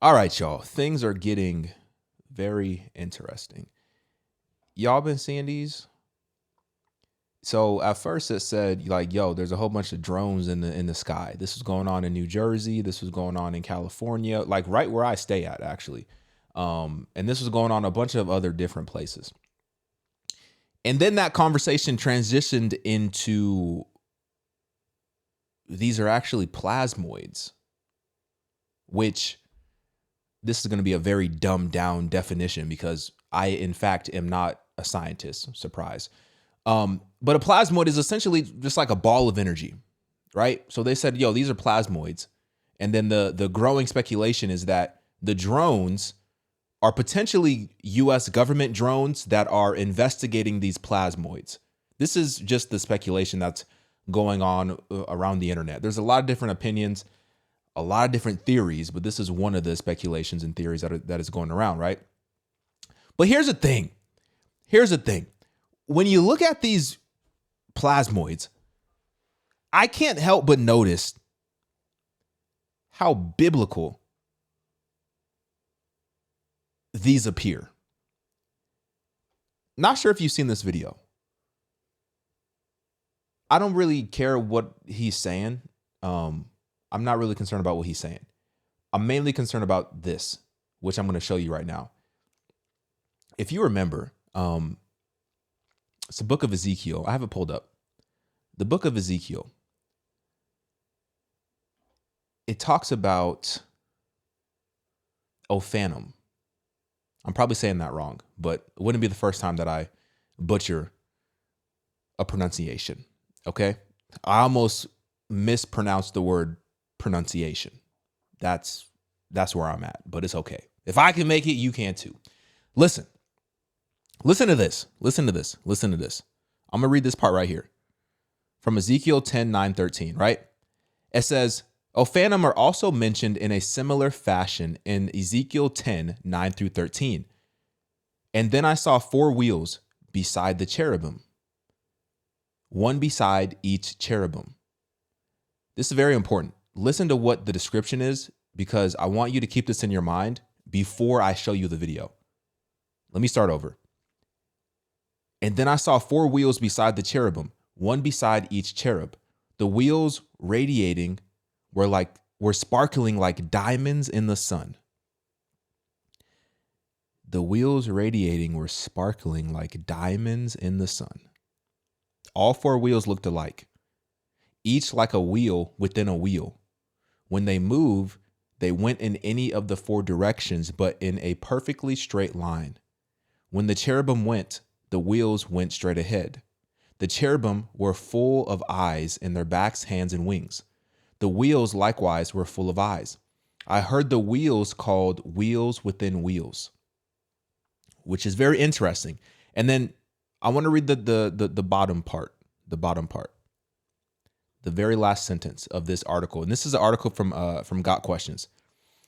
All right, y'all. Things are getting very interesting. Y'all been seeing these? So at first it said like, yo, there's a whole bunch of drones in the sky. This was going on in New Jersey. This was going on in California, like right where I stay at, actually. And this was going on a bunch of other different places. And then that conversation transitioned into these are actually plasmoids, which this is going to be a very dumbed down definition because I, in fact, am not a scientist. Surprise. But a plasmoid is essentially just like a ball of energy, right? So they said, yo, these are plasmoids. And then the growing speculation is that the drones are potentially US government drones that are investigating these plasmoids. This is just the speculation that's going on around the internet. There's a lot of different opinions, a lot of different theories, but this is one of the speculations and theories that is going around, right? But here's the thing. When you look at these plasmoids, I can't help but notice how biblical these appear. Not sure if you've seen this video. I don't really care what he's saying. I'm not really concerned about what he's saying. I'm mainly concerned about this, which I'm going to show you right now. If you remember, it's the book of Ezekiel. I have it pulled up. The book of Ezekiel. It talks about Ophanim. I'm probably saying that wrong, but it wouldn't be the first time that I butcher a pronunciation. Okay? I almost mispronounced the word pronunciation. That's where I'm at, but it's okay. If I can make it, you can too. Listen to this. I'm going to read this part right here from Ezekiel 10:9-13, right? It says, Ophanim are also mentioned in a similar fashion in Ezekiel 10:9-13. And then I saw 4 wheels beside the cherubim, one beside each cherubim. This is very important. Listen to what the description is because I want you to keep this in your mind before I show you the video. Let me start over. And then I saw 4 wheels beside the cherubim, one beside each cherub. The wheels radiating were sparkling like diamonds in the sun. The wheels radiating were sparkling like diamonds in the sun. All 4 wheels looked alike, each like a wheel within a wheel. When they move, they went in any of the 4 directions, but in a perfectly straight line. When the cherubim went, the wheels went straight ahead. The cherubim were full of eyes in their backs, hands, and wings. The wheels likewise were full of eyes. I heard the wheels called wheels within wheels, which is very interesting. And then I want to read the bottom part, the very last sentence of this article. And this is an article from Got Questions.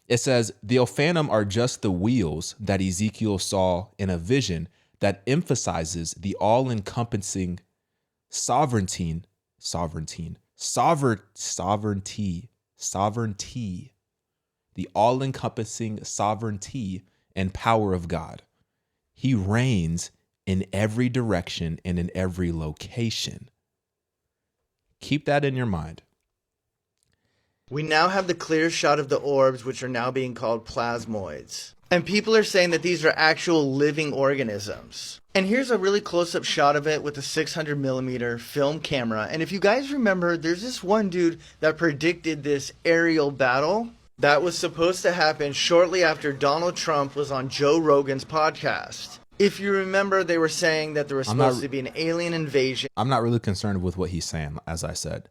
It says, the Ophanim are just the wheels that Ezekiel saw in a vision that emphasizes the all-encompassing sovereignty, the all-encompassing sovereignty and power of God. He reigns in every direction and in every location. Keep that in your mind. We now have the clear shot of the orbs, which are now being called plasmoids. And people are saying that these are actual living organisms. And here's a really close-up shot of it with a 600mm film camera. And if you guys remember, there's this one dude that predicted this aerial battle that was supposed to happen shortly after Donald Trump was on Joe Rogan's podcast. If you remember, they were saying that there was supposed to be an alien invasion. I'm not really concerned with what he's saying, as I said.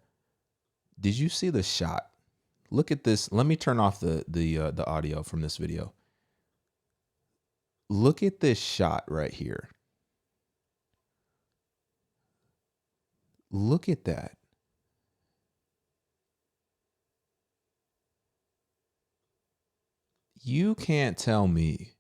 Did you see the shot? Look at this. Let me turn off the audio from this video. Look at this shot right here. Look at that. You can't tell me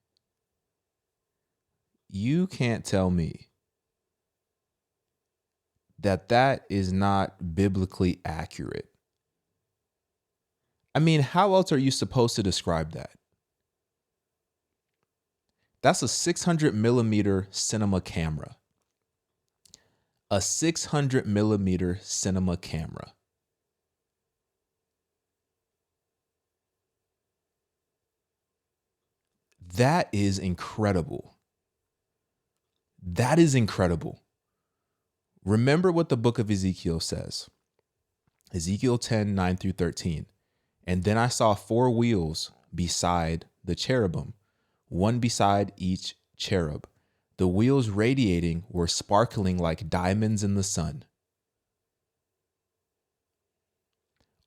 that is not biblically accurate. I mean, how else are you supposed to describe that? That's a 600 millimeter cinema camera. A 600 millimeter cinema camera. That is incredible. That is incredible. Remember what the book of Ezekiel says. Ezekiel 10, 9 through 13. And then I saw 4 wheels beside the cherubim, one beside each cherub. The wheels radiating were sparkling like diamonds in the sun.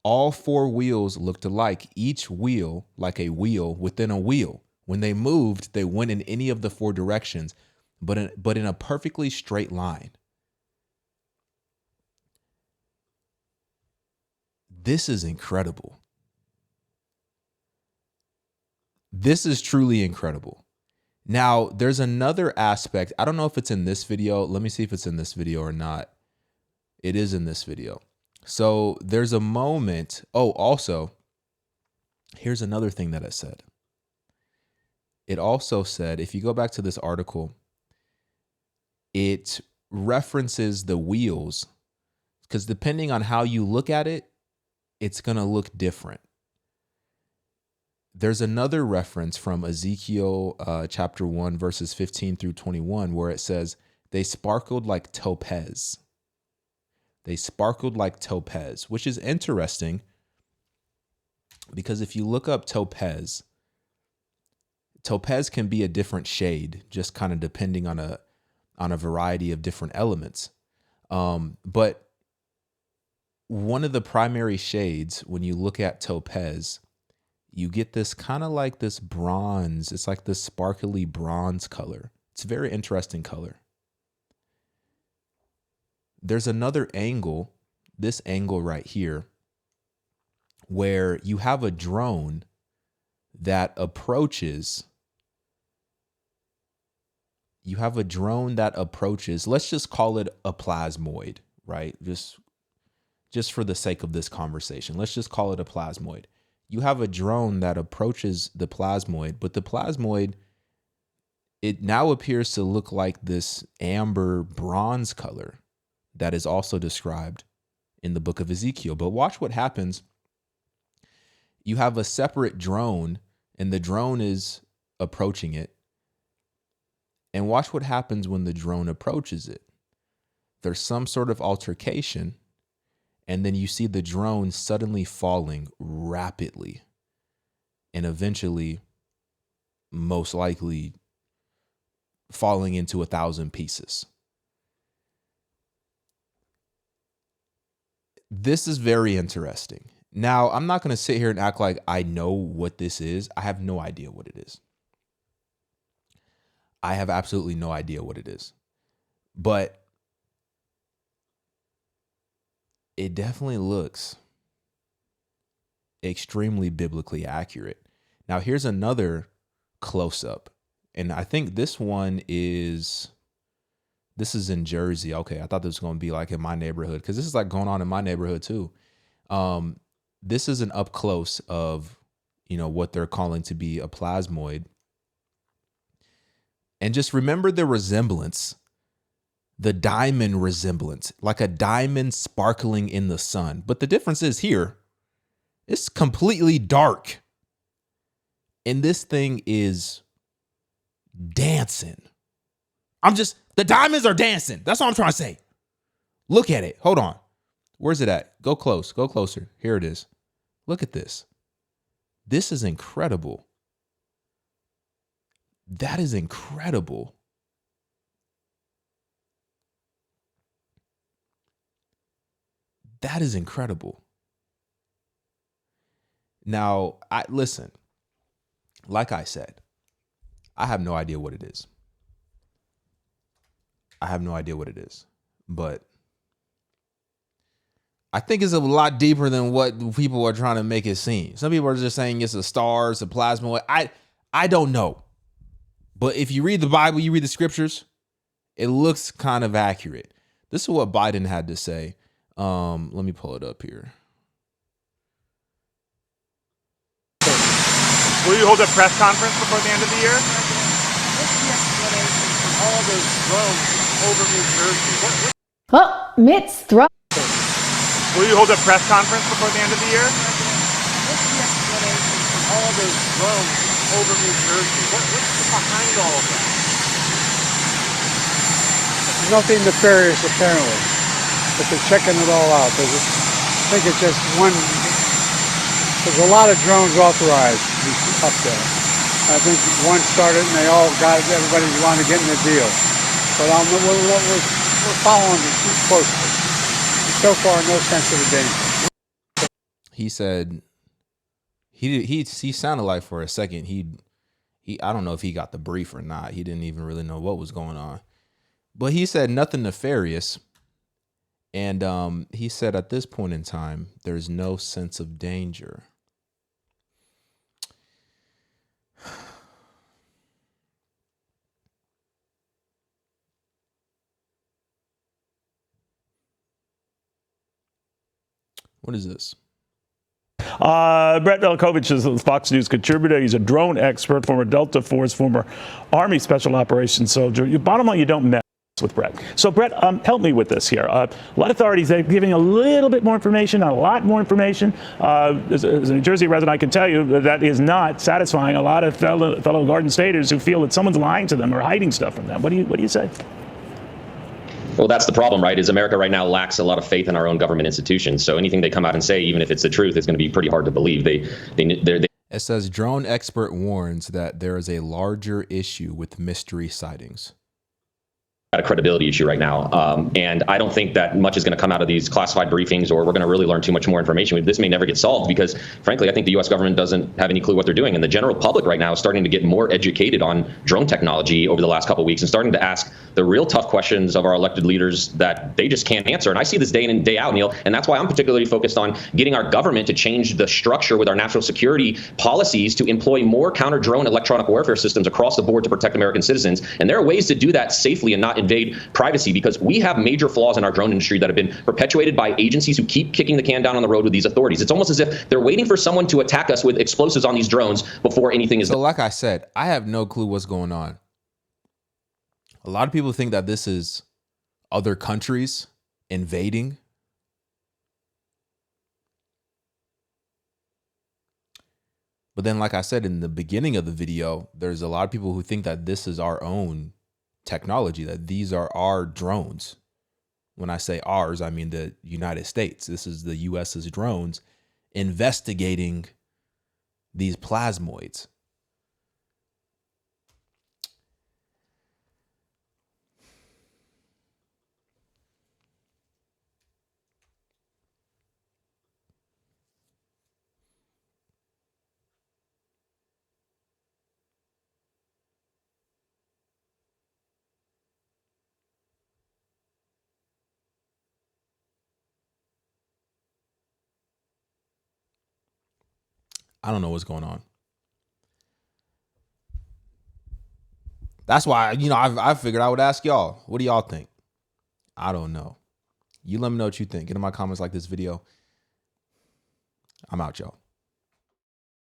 All 4 wheels looked alike, each wheel like a wheel within a wheel. When they moved, they went in any of the 4 directions, but in a perfectly straight line. This is incredible. This is truly incredible. Now, there's another aspect. I don't know if it's in this video. Let me see if it's in this video or not. It is in this video. So there's a moment. Oh, also, here's another thing that it said. It also said, if you go back to this article, it references the wheels, because depending on how you look at it, it's going to look different. There's another reference from Ezekiel chapter 1, verses 15 through 21, where it says, they sparkled like topaz. They sparkled like topaz, which is interesting because if you look up topaz, topaz can be a different shade, just kind of depending on a variety of different elements. But one of the primary shades, when you look at topaz, you get this kind of like this bronze. It's like this sparkly bronze color. It's a very interesting color. There's another angle, this angle right here, where you have a drone that approaches. You have a drone that approaches, let's just call it a plasmoid, right? Just for the sake of this conversation, let's just call it a plasmoid. You have a drone that approaches the plasmoid, but the plasmoid, it now appears to look like this amber bronze color that is also described in the book of Ezekiel. But watch what happens. You have a separate drone, and the drone is approaching it. And watch what happens when the drone approaches it. There's some sort of altercation, and then you see the drone suddenly falling rapidly and eventually, most likely, falling into 1,000 pieces. This is very interesting. Now, I'm not going to sit here and act like I know what this is. I have no idea what it is. I have absolutely no idea what it is. But it definitely looks extremely biblically accurate. Now, here's another close-up. And I think this is in Jersey. Okay, I thought this was going to be like in my neighborhood, because this is like going on in my neighborhood too. This is an up close of, what they're calling to be a plasmoid. And just remember the resemblance, the diamond resemblance, like a diamond sparkling in the sun. But the difference is here, it's completely dark. And this thing is dancing. The diamonds are dancing. That's what I'm trying to say. Look at it. Hold on. Where's it at? Go close. Go closer. Here it is. Look at this. This is incredible. That is incredible. That is incredible. Now, listen, like I said, I have no idea what it is. I have no idea what it is, but I think it's a lot deeper than what people are trying to make it seem. Some people are just saying it's a star, it's a plasmoid. I don't know. But if you read the Bible, you read the scriptures, it looks kind of accurate. This is what Biden had to say. Let me pull it up here. Will you hold a press conference before the end of the year? All those drones over New Jersey. Oh, Mitt's throw. Will you hold a press conference before the end of the year? What's the explanation for all those drones over New Jersey? What's behind all of that? There's nothing nefarious apparently, but they're checking it all out. I think it's just one. There's a lot of drones authorized up there. I think one started and they all got it. Everybody wanted to get in the deal, but we're following it closely. So far, no sense of danger. He said he sounded like for a second he I don't know if he got the brief or not. He didn't even really know what was going on. But he said nothing nefarious. And he said at this point in time, there's no sense of danger. What is this? Brett Velkovich is a Fox News contributor. He's a drone expert, former Delta Force, former Army Special Operations soldier. Bottom line, you don't mess with Brett. So, Brett, help me with this here. A lot of authorities are giving a little bit more information, not a lot more information. As a New Jersey resident, I can tell you that is not satisfying a lot of fellow Garden Staters who feel that someone's lying to them or hiding stuff from them. What do you say? Well, that's the problem, right? Is America right now lacks a lot of faith in our own government institutions. So anything they come out and say, even if it's the truth, is going to be pretty hard to believe. It says drone expert warns that there is a larger issue with mystery sightings. A credibility issue right now. And I don't think that much is going to come out of these classified briefings, or we're going to really learn too much more information. This may never get solved because, frankly, I think the U.S. government doesn't have any clue what they're doing. And the general public right now is starting to get more educated on drone technology over the last couple of weeks and starting to ask the real tough questions of our elected leaders that they just can't answer. And I see this day in and day out, Neil, and that's why I'm particularly focused on getting our government to change the structure with our national security policies to employ more counter-drone electronic warfare systems across the board to protect American citizens. And there are ways to do that safely and not invade privacy, because we have major flaws in our drone industry that have been perpetuated by agencies who keep kicking the can down on the road with these authorities. It's almost as if they're waiting for someone to attack us with explosives on these drones before anything is done. So like I said, I have no clue what's going on. A lot of people think that this is other countries invading. But then, like I said in the beginning of the video, there's a lot of people who think that this is our own technology, that these are our drones. When I say ours, I mean the United States. This is the US's drones investigating these plasmoids. I don't know what's going on. That's why, I figured I would ask y'all. What do y'all think? I don't know. You let me know what you think. Get in my comments, like this video. I'm out, y'all.